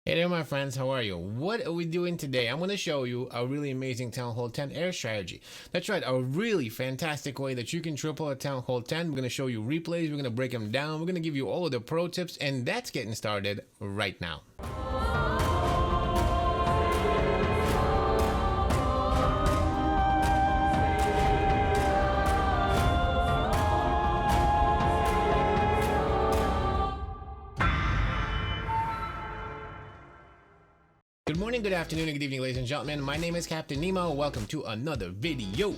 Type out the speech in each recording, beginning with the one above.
Hey there, my friends. How are you? What are we doing today? I'm going to show you a really amazing Town Hall 10 air strategy. That's right, a really fantastic way that you can triple a Town Hall 10. We're going to show you replays. We're going to break them down. We're going to give you all of the pro tips, and that's getting started right now. Good morning, good afternoon, and good evening, ladies and gentlemen. My name is Captain Nemo. Welcome to another video.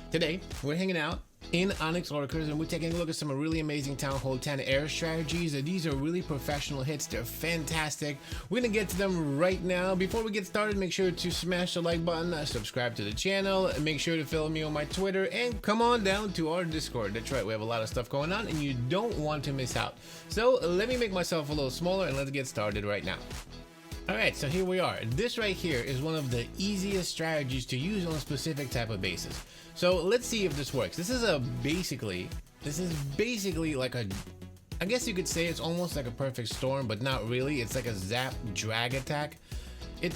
Today, we're hanging out in Onyx Orcas, and we're taking a look at some really amazing Town Hall 10 air strategies. These are really professional hits. They're fantastic. We're going to get to them right now. Before we get started, make sure to smash the like button, subscribe to the channel, make sure to follow me on my Twitter, and come on down to our Discord. That's right, we have a lot of stuff going on, and you don't want to miss out. So let me make myself a little smaller, and let's get started right now. Alright, so here we are. This right here is one of the easiest strategies to use on a specific type of basis. So let's see if this works. This is basically like a, I guess you could say it's almost like a perfect storm, but not really. It's like a zap drag attack. It's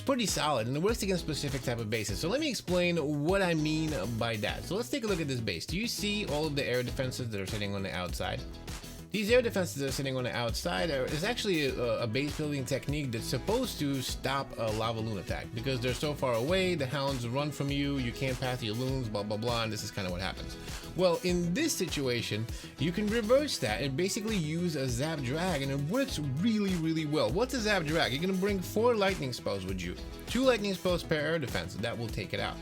pretty solid, and it works against specific type of bases. So let me explain what I mean by that. So let's take a look at this base. Do you see all of the air defenses that are sitting on the outside? These air defenses that are sitting on the outside is actually a base building technique that's supposed to stop a lava loon attack because they're so far away, the hounds run from you, you can't path your loons, blah blah blah, and this is kind of what happens. Well, in this situation, you can reverse that and basically use a zap drag, and it works really well. What's a zap drag? You're gonna bring 4 lightning spells with you, 2 lightning spells per air defense. That will take it out.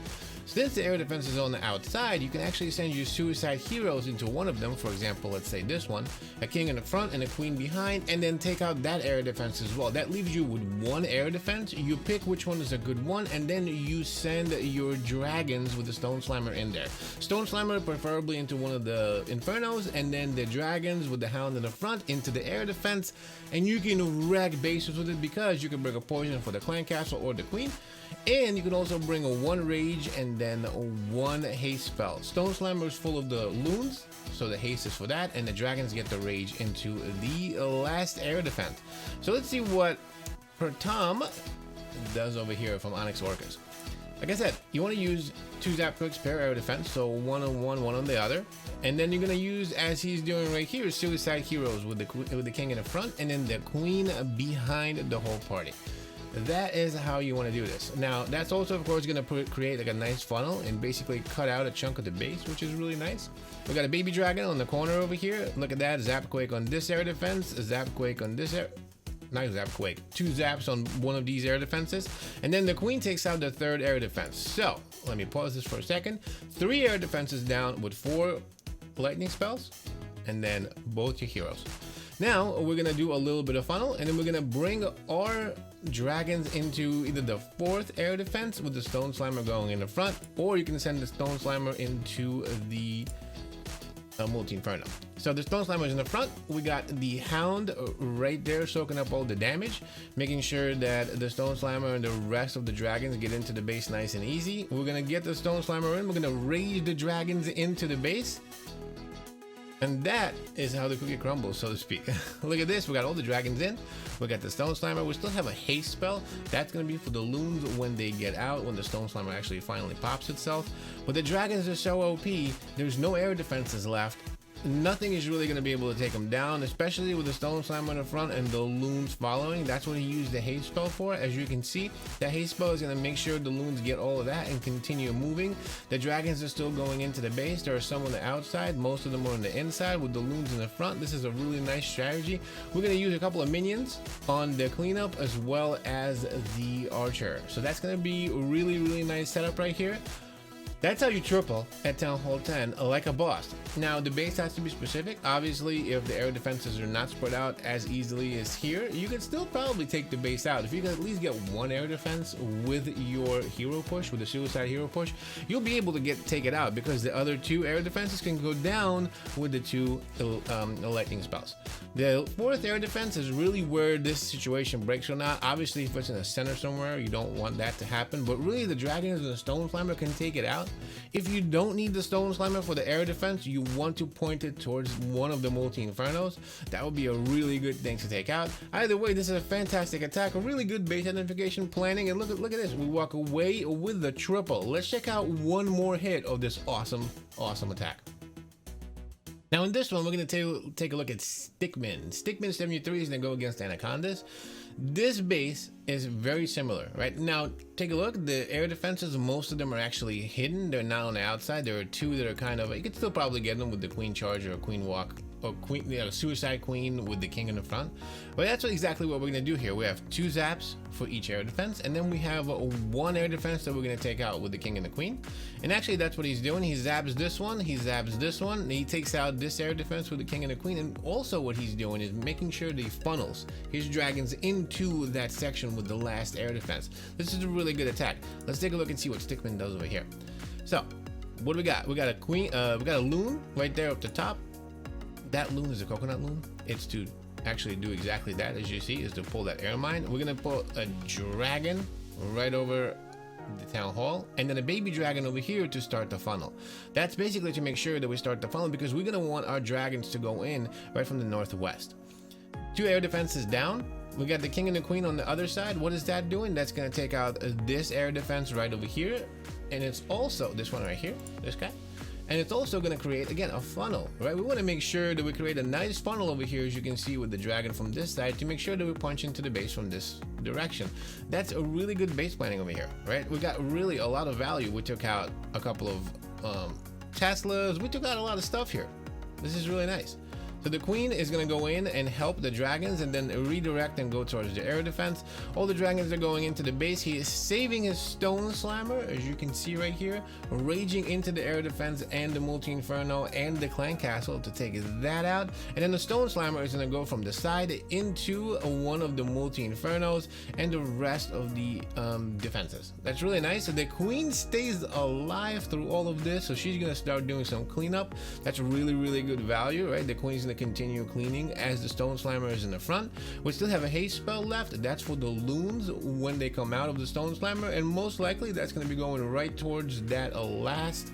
Since the air defense is on the outside, you can actually send your suicide heroes into one of them. For example, let's say this one, a king in the front and a queen behind, and then take out that air defense as well. That leaves you with 1 air defense. You pick which one is a good one, and then you send your dragons with the Stone Slammer in there. Stone Slammer preferably into one of the Infernos, and then the dragons with the hound in the front into the air defense, and you can wreck bases with it because you can bring a poison for the clan castle or the queen. And you can also bring a 1 rage and then 1 haste spell. Stone Slammer is full of the loons, so the haste is for that, and the dragons get the rage into the last air defense. So let's see what Tom does over here from Onyx Orcas. Like I said, you want to use 2 zap cooks per air defense, so 1 on one, 1 on the other. And then you're going to use, as he's doing right here, suicide heroes with the king in the front and then the queen behind the whole party. That is how you want to do this. Now, that's also, of course, going to create like a nice funnel and basically cut out a chunk of the base, which is really nice. We got a baby dragon on the corner over here. Look at that. Zapquake on this air defense. Zapquake on this air. Not Zapquake. 2 zaps on one of these air defenses. And then the queen takes out the 3rd air defense. So, let me pause this for a second. 3 air defenses down with 4 lightning spells. And then both your heroes. Now, we're going to do a little bit of funnel, and then we're going to bring our dragons into either the 4th air defense with the Stone Slammer going in the front, or you can send the Stone Slammer into the multi-inferno. So the Stone Slammer is in the front. We got the hound right there soaking up all the damage, making sure that the Stone Slammer and the rest of the dragons get into the base nice and easy. We're going to get the Stone Slammer in. We're going to raise the dragons into the base. And that is how the cookie crumbles, so to speak. Look at this. We got all the dragons in. We got the Stone Slammer. We still have a haste spell. That's going to be for the loons when they get out, when the Stone Slammer actually finally pops itself. But the dragons are so OP, there's no air defenses left. Nothing is really going to be able to take them down, especially with the Stone Slammer in the front and the loons following. That's what he used the haste spell for. As you can see, the haste spell is going to make sure the loons get all of that and continue moving. The dragons are still going into the base. There are some on the outside. Most of them are on the inside with the loons in the front. This is a really nice strategy. We're going to use a couple of minions on the cleanup as well as the archer. So that's going to be a really nice setup right here. That's how you triple at Town Hall 10 like a boss. Now, the base has to be specific. Obviously, if the air defenses are not spread out as easily as here, you can still probably take the base out. If you can at least get 1 air defense with your hero push, with the suicide hero push, you'll be able to take it out because the other 2 air defenses can go down with the 2 lightning spells. The 4th air defense is really where this situation breaks or not. Obviously, if it's in the center somewhere, you don't want that to happen. But really, the dragons and the Stone Slammer can take it out. out. If you don't need the Stone Slammer for the air defense, you want to point it towards one of the multi-infernos. That would be a really good thing to take out. Either way, this is a fantastic attack, a really good base identification planning, and look at this. We walk away with the triple. Let's check out one more hit of this awesome attack. Now in this one, we're going to take a look at Stickmin. Stickmin 73 is going to go against Anacondas. This base is very similar, right? Now, take a look. The air defenses, most of them are actually hidden. They're not on the outside. There are two that are kind of, you could still probably get them with the Queen Charge or Queen Walk, or Queen, Suicide Queen with the King in the front. But that's exactly what we're going to do here. We have 2 zaps for each air defense, and then we have 1 air defense that we're going to take out with the King and the Queen. And actually, that's what he's doing. He zaps this one, he zaps this one, and he takes out this air defense with the King and the Queen. And also what he's doing is making sure that he funnels his dragons into that section with the last air defense. This is a really good attack. Let's take a look and see what Stickmin does over here. So, what do we got? We got a Queen, we got a loon right there up the top. That loon is a coconut loon. It's to actually do exactly that, as you see, is to pull that air mine. We're gonna put a dragon right over the town hall, and then a baby dragon over here to start the funnel. That's basically to make sure that we start the funnel, because we're gonna want our dragons to go in right from the northwest. 2 air defenses down. We got the King and the Queen on the other side. What is that doing? That's gonna take out this air defense right over here, and it's also this one right here, this guy. And it's also going to create, again, a funnel, right? We want to make sure that we create a nice funnel over here, as you can see with the dragon from this side, to make sure that we punch into the base from this direction. That's a really good base planning over here, right? We got really a lot of value. We took out a couple of Teslas. We took out a lot of stuff here. This is really nice. So the Queen is going to go in and help the dragons and then redirect and go towards the air defense. All the dragons are going into the base. He is saving his Stone Slammer, as you can see right here, raging into the air defense and the multi-inferno and the clan castle to take that out. And then the Stone Slammer is going to go from the side into one of the multi-infernos and the rest of the defenses. That's really nice. So the Queen stays alive through all of this, so she's going to start doing some cleanup. That's really good value, right? The Queen's going to continue cleaning as the Stone Slammer is in the front. We still have a haste spell left. That's for the loons when they come out of the Stone Slammer, and most likely that's going to be going right towards that last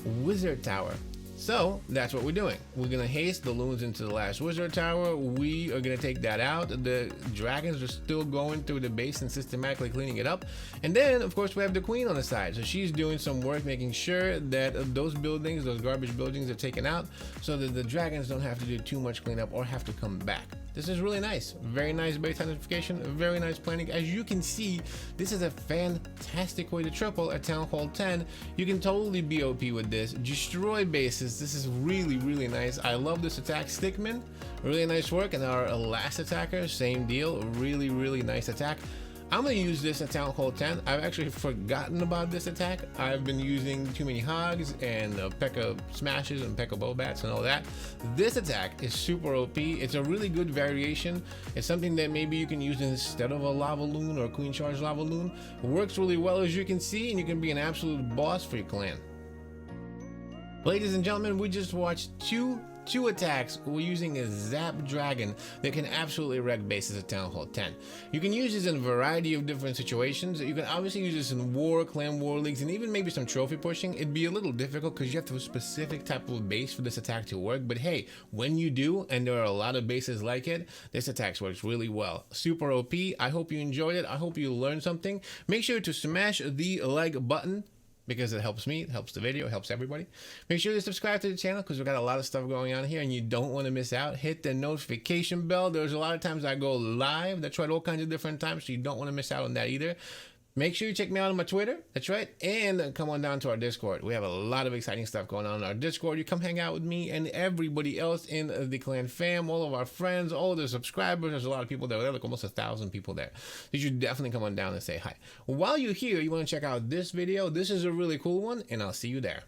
wizard tower. So that's what we're doing. We're going to haste the loons into the last wizard tower. We are going to take that out. The dragons are still going through the base and systematically cleaning it up. And then, of course, we have the Queen on the side. So she's doing some work making sure that those buildings, those garbage buildings, are taken out so that the dragons don't have to do too much cleanup or have to come back. This is really nice. Very nice base identification, very nice planning. As you can see, this is a fantastic way to triple at Town Hall 10. You can totally BOP with this. Destroy bases. This is really nice. I love this attack. Stickmin, really nice work. And our last attacker, same deal. Really nice attack. I'm going to use this at Town Hall 10. I've actually forgotten about this attack. I've been using too many hogs and P.E.K.K.A smashes and P.E.K.K.A bowbats and all that. This attack is super OP. It's a really good variation. It's something that maybe you can use instead of a lava loon or a Queen Charge lava loon. It works really well, as you can see, and you can be an absolute boss for your clan. Ladies and gentlemen, we just watched two attacks. We're using a Zap Dragon that can absolutely wreck bases at Town Hall 10. You can use this in a variety of different situations. You can obviously use this in war, clan war leagues, and even maybe some trophy pushing. It'd be a little difficult because you have to have a specific type of base for this attack to work. But hey, when you do, and there are a lot of bases like it, this attack works really well. Super OP. I hope you enjoyed it. I hope you learned something. Make sure to smash the like button, because it helps me, it helps the video, it helps everybody. Make sure to subscribe to the channel because we've got a lot of stuff going on here and you don't want to miss out. Hit the notification bell. There's a lot of times I go live. That's right, all kinds of different times, so you don't want to miss out on that either. Make sure you check me out on my Twitter. That's right. And come on down to our Discord. We have a lot of exciting stuff going on in our Discord. You come hang out with me and everybody else in the clan fam, all of our friends, all of the subscribers. There's a lot of people there. There are like almost 1,000 people there. You should definitely come on down and say hi. While you're here, you want to check out this video. This is a really cool one, and I'll see you there.